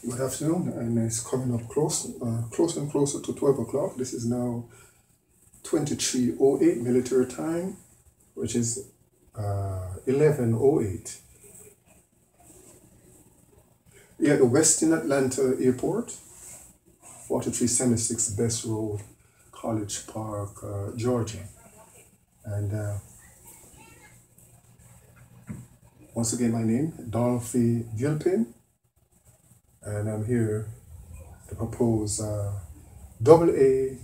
Good afternoon, and it's coming up closer and closer to 12 o'clock. This is now 23:08 military time, which is 11:08. Here at the Westin Atlanta Airport, 4376 Best Road, College Park, Georgia. And once again, my name, Dolphy Gilpin, and I'm here to propose AAE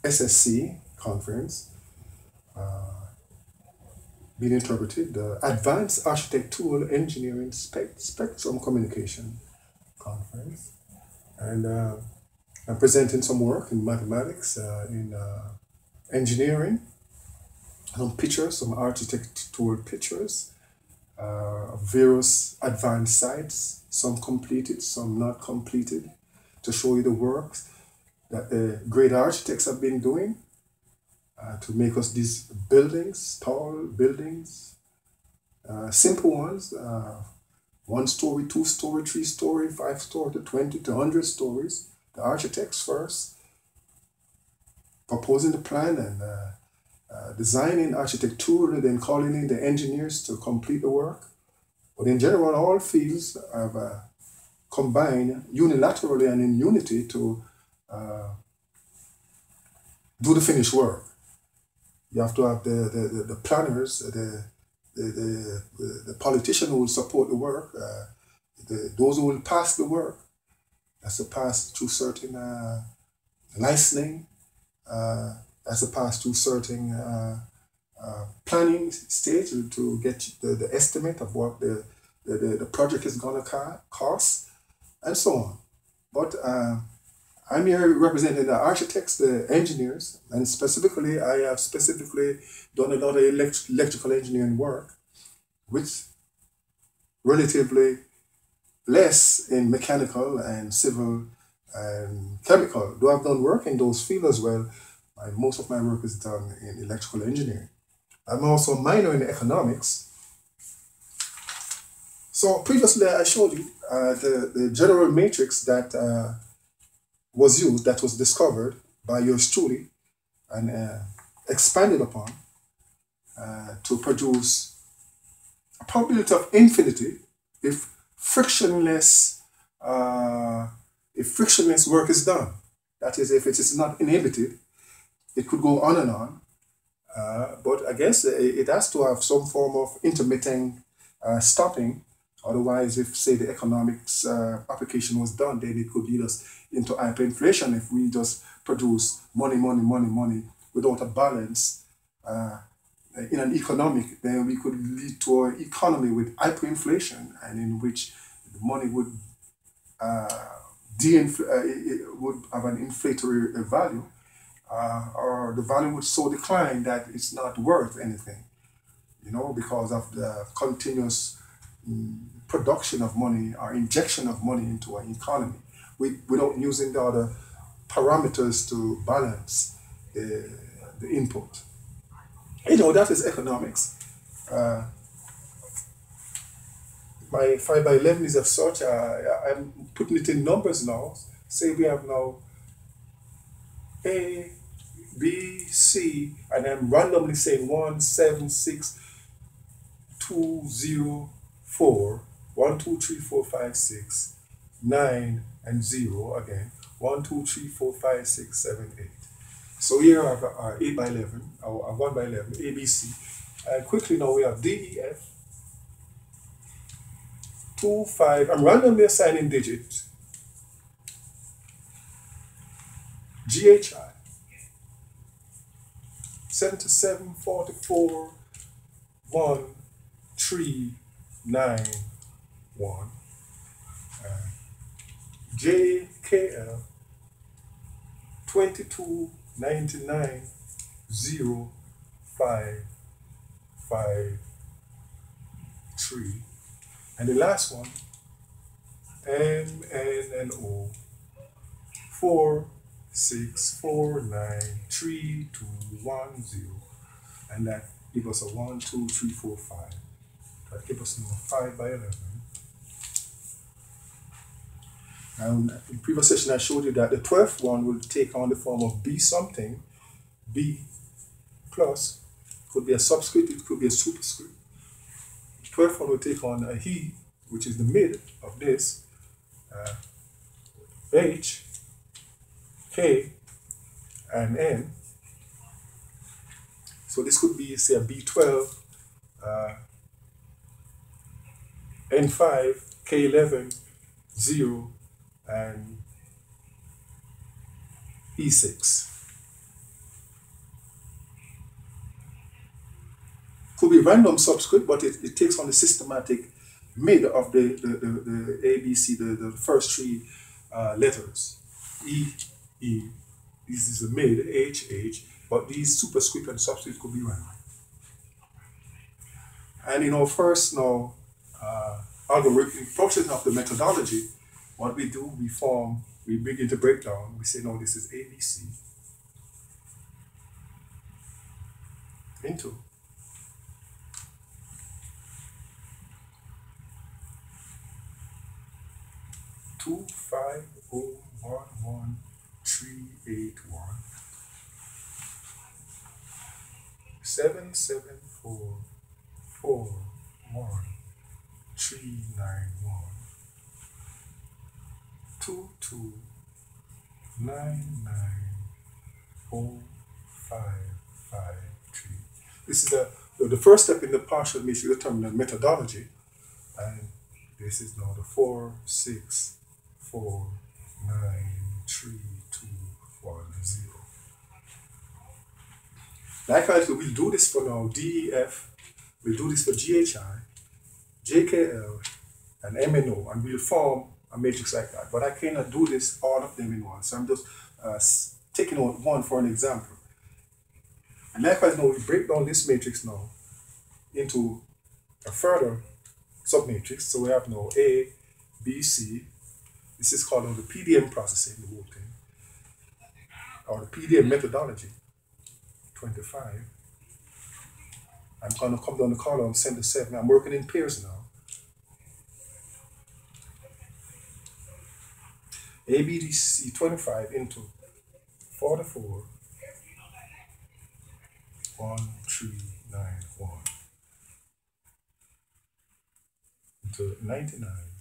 SSC conference, being interpreted, the Advanced Architectural Engineering Spectrum Communication Conference. And I'm presenting some work in mathematics, in engineering, some pictures, some architectural pictures of various advanced sites, some completed, some not completed, to show you the works that the great architects have been doing to make us these buildings, tall buildings, simple ones, 1 story, 2 story, 3 story, 5 story, to 20 to 100 stories. The architects first proposing the plan and designing architecturally, then calling in the engineers to complete the work. But in general, all fields have combined unilaterally and in unity to do the finished work. You have to have the planners, the politician who will support the work, those who will pass the work. That's to pass through certain licensing, that's to pass through certain planning stage to get the estimate of what the project is going to cost, and so on. But I'm here representing the architects, the engineers, and specifically, I have specifically done a lot of electrical engineering work, with relatively less in mechanical and civil and chemical. Though I've done work in those fields as well, most of my work is done in electrical engineering. I'm also a minor in economics. So previously I showed you the general matrix that was used, that was discovered by yours truly and expanded upon to produce a probability of infinity if frictionless work is done. That is, if it is not inhibited, it could go on and on. But I guess it has to have some form of intermittent stopping. Otherwise, if, say, the economics application was done, then it could lead us into hyperinflation if we just produce money without a balance in an economic. Then we could lead to an economy with hyperinflation, and in which the money would would have an inflationary value, or the value would so decline that it's not worth anything, because of the continuous production of money or injection of money into an economy without using the other parameters to balance the input. That is economics. My 5x11 is of such, I'm putting it in numbers now. Say we have now A, B, C, and I'm randomly saying 1, 7, 6, 2, 0, 4, 1, 2, 3, 4, 5, 6, 9, and 0 again. 1, 2, 3, 4, 5, 6, 7, 8. So here I have our 8x11, or 1x11, A, B, C. And quickly now we have D, E, F, 2, 5. I'm randomly assigning digits. G, H, I. 77, 44, 1, 3, 9, 1. J, K, L. 22, 99, 0, 5, 5, 3. And the last one, M, N, and O, 4, 6, 4, 9, 3, 2, 1, 0. And that gives us a 1, 2, 3, 4, 5. That gives us now 5x11. And in the previous session, I showed you that the 12th one will take on the form of B something, B plus, could be a subscript, it could be a superscript. The 12th one will take on a he, which is the mid of this, H, K, and N. So this could be, say, a B12, N5, K11, 0, and E6. Could be random subscript, but it takes on the systematic mid of the ABC, the first three letters. E, E. This is the mid, H, H, but these superscript and subscript could be random. And in our first algorithmic process of the methodology, what we do, we begin to break down. We say, no, this is ABC into 25011,381 77441 22990553. This is the first step in the partial matrix determinant methodology, and this is now the 4649321 Likewise, we'll do this for now DEF, we'll do this for GHI, JKL, and MNO, and we'll form a matrix like that. But I cannot do this all of them in one, so I'm just taking out one for an example. And likewise, now we break down this matrix now into a further submatrix. So we have now A, B, C. This is called now the PDM processing, the whole thing, or the PDM methodology, 25. I'm going to come down the column, send to 7. I'm working in pairs now. ABDC 25 into 441391 into 99.